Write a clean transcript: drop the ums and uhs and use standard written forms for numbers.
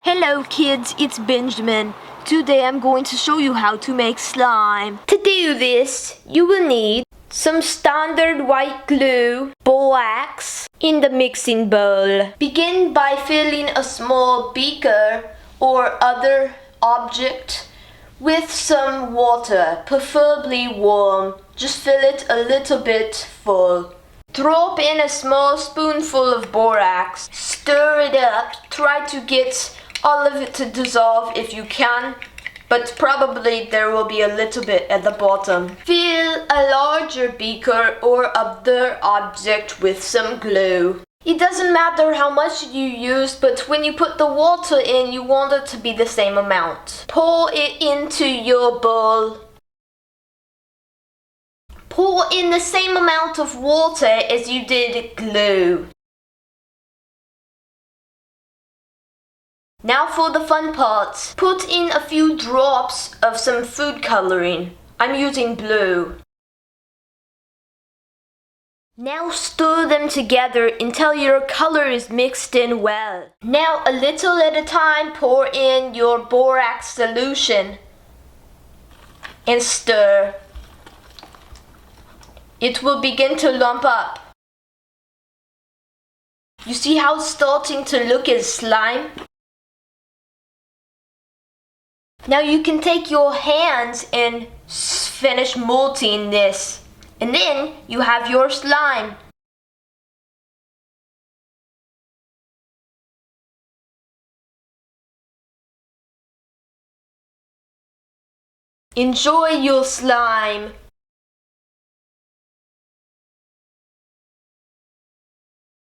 Hello kids, it's Benjamin. Today I'm going to show you how to make slime. To do this, you will need some standard white glue, borax, in the mixing bowl. Begin by filling a small beaker or other object with some water, preferably warm. Just fill it a little bit full. Drop in a small spoonful of borax. Stir it up. Try to get all of it to dissolve if you can, but probably there will be a little bit at the bottom. Fill a larger beaker or other object with some glue. It doesn't matter how much you use, but when you put the water in, you want it to be the same amount. Pour it into your bowl. Pour in the same amount of water as you did glue. Now for the fun part. Put in a few drops of some food coloring. I'm using blue. Now stir them together until your color is mixed in well. Now a little at a time pour in your borax solution and stir. It will begin to lump up. You see how it's starting to look as slime? Now you can take your hands and finish molting this. And then you have your slime. Enjoy your slime.